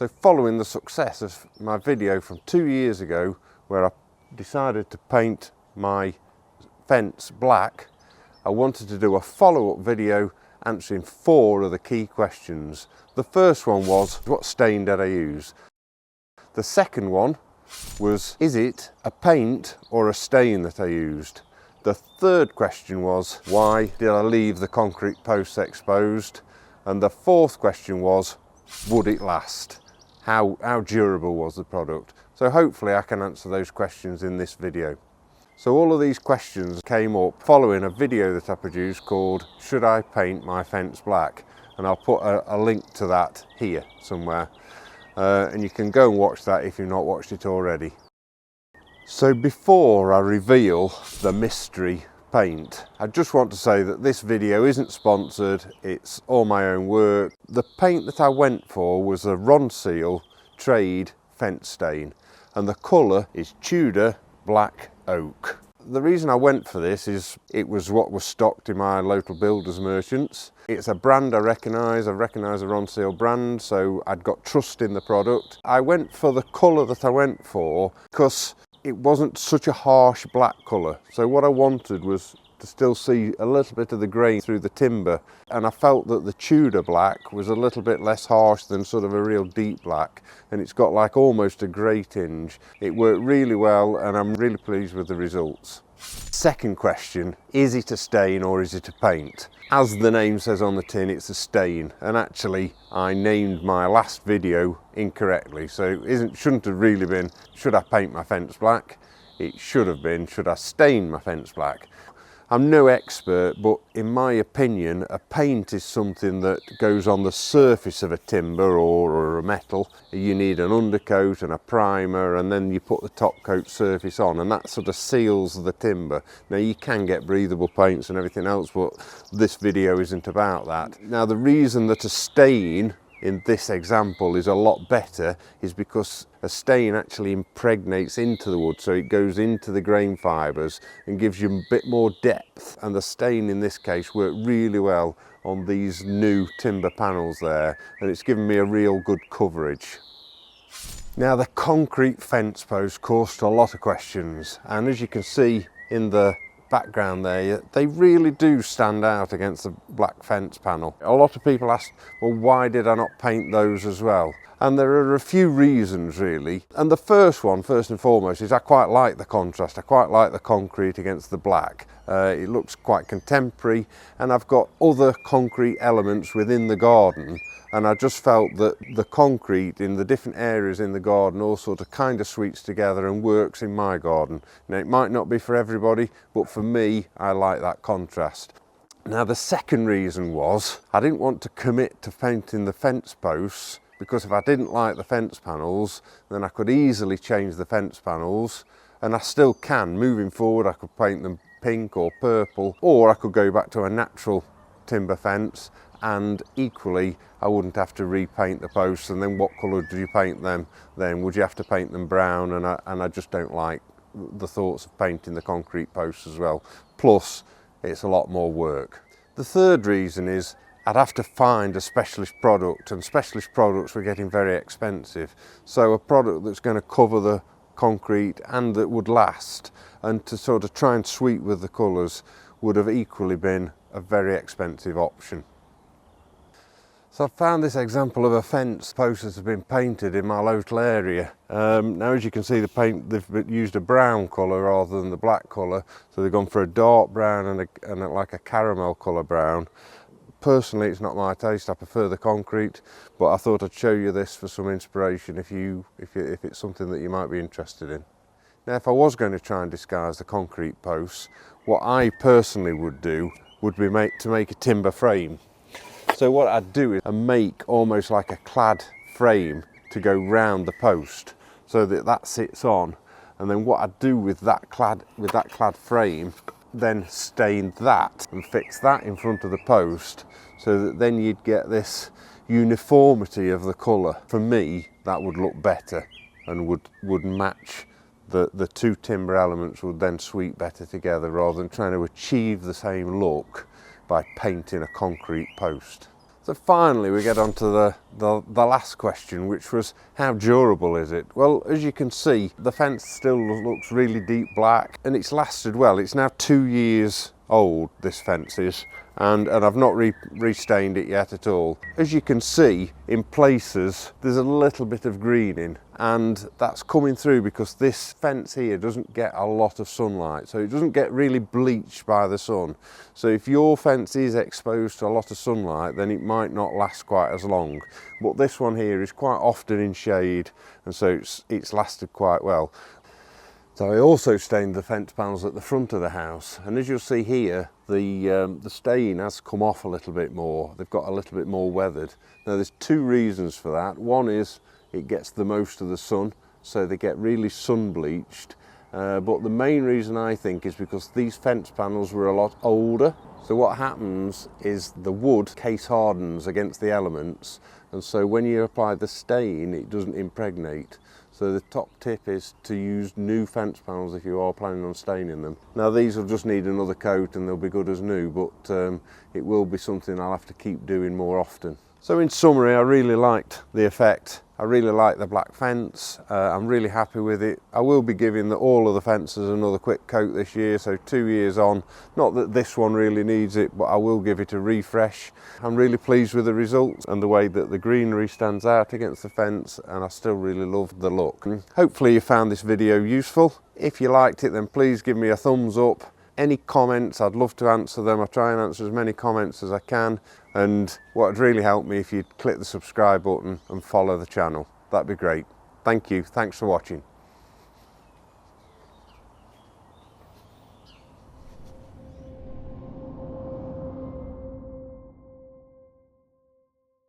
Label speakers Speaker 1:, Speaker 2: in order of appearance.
Speaker 1: So following the success of my video from 2 years ago where I decided to paint my fence black, I wanted to do a follow-up video answering 4 of the key questions. The first one was, what stain did I use? The second one was, is it a paint or a stain that I used? The third question was, why did I leave the concrete posts exposed? And the fourth question was, would it last? How durable was the product? So hopefully I can answer those questions in this video. So all of these questions came up following a video that I produced called Should I Paint My Fence Black? And I'll put a link to that here somewhere. And you can go and watch that if you've not watched it already. So before I reveal the mystery paint, I just want to say that this video isn't sponsored, it's all my own work. The paint that I went for was a Ronseal Trade Fence Stain, and the colour is Tudor Black Oak. The reason I went for this is it was what was stocked in my local builders merchants. It's a brand I recognise the Ronseal brand, so I'd got trust in the product. I went for the colour that I went for because it wasn't such a harsh black colour. So what I wanted was to still see a little bit of the grain through the timber, and I felt that the Tudor black was a little bit less harsh than sort of a real deep black, and it's got like almost a grey tinge. It worked really well and I'm really pleased with the results. Second question, is it a stain or is it a paint? As the name says on the tin, it's a stain, and actually I named my last video incorrectly, so it shouldn't have really been should I paint my fence black? It should have been should I stain my fence black? I'm no expert, but in my opinion, a paint is something that goes on the surface of a timber or a metal. You need an undercoat and a primer, and then you put the top coat surface on, and that sort of seals the timber. Now you can get breathable paints and everything else, but this video isn't about that. Now the reason that a stain in this example is a lot better is because a stain actually impregnates into the wood, so it goes into the grain fibres and gives you a bit more depth, and the stain in this case worked really well on these new timber panels there, and it's given me a real good coverage. Now the concrete fence posts caused a lot of questions, and as you can see in the background there, they really do stand out against the black fence panel. A lot of people ask, well, why did I not paint those as well? And there are a few reasons really. And the first one, first and foremost, is I quite like the contrast. I quite like the concrete against the black. It looks quite contemporary, and I've got other concrete elements within the garden, and I just felt that the concrete in the different areas in the garden all sort of kind of sweets together and works in my garden. Now it might not be for everybody, but for me, I like that contrast. Now the second reason was I didn't want to commit to painting the fence posts, because if I didn't like the fence panels, then I could easily change the fence panels, and I still can. Moving forward, I could paint them pink or purple, or I could go back to a natural timber fence, and equally I wouldn't have to repaint the posts. And then what colour do you paint them then? Would you have to paint them brown? And I just don't like the thoughts of painting the concrete posts as well. Plus it's a lot more work. The third reason is I'd have to find a specialist product, and specialist products were getting very expensive. So a product that's going to cover the concrete and that would last, and to sort of try and sweep with the colours would have equally been a very expensive option. So I found this example of a fence post that has been painted in my local area. Now as you can see, the paint, they've used a brown colour rather than the black colour, so they've gone for a dark brown and like a caramel colour brown. Personally, it's not my taste. I prefer the concrete, but I thought I'd show you this for some inspiration if it's something that you might be interested in. Now, if I was going to try and disguise the concrete posts, what I personally would do would be to make a timber frame. So what I'd do is make almost like a clad frame to go round the post, so that sits on. And then what I'd do with that clad frame, then stain that and fix that in front of the post, so that then you'd get this uniformity of the colour. For me, that would look better and would match the two timber elements, would then sweep better together rather than trying to achieve the same look by painting a concrete post. So finally we get on to the last question, which was how durable is it? Well, as you can see, the fence still looks really deep black and it's lasted well. It's now 2 years old, this fence is, and I've not restained it yet at all. As you can see, in places there's a little bit of greening, and that's coming through because this fence here doesn't get a lot of sunlight, so it doesn't get really bleached by the sun. So if your fence is exposed to a lot of sunlight, then it might not last quite as long. But this one here is quite often in shade, and so it's lasted quite well. So I also stained the fence panels at the front of the house, and as you'll see here, the stain has come off a little bit more. They've got a little bit more weathered. Now there's 2 reasons for that. One is it gets the most of the sun, so they get really sun bleached. But the main reason I think is because these fence panels were a lot older. So what happens is the wood case hardens against the elements, and so when you apply the stain, it doesn't impregnate. So the top tip is to use new fence panels if you are planning on staining them. Now these will just need another coat and they'll be good as new, but it will be something I'll have to keep doing more often. So in summary, I really liked the effect. I really like the black fence. I'm really happy with it. I will be giving all of the fences another quick coat this year, so 2 years on. Not that this one really needs it, but I will give it a refresh. I'm really pleased with the results and the way that the greenery stands out against the fence, and I still really love the look. Hopefully you found this video useful. If you liked it, then please give me a thumbs up. Any comments, I'd love to answer them. I try and answer as many comments as I can, and what would really help me if you'd click the subscribe button and follow the channel. That'd be great. Thank you. Thanks for watching.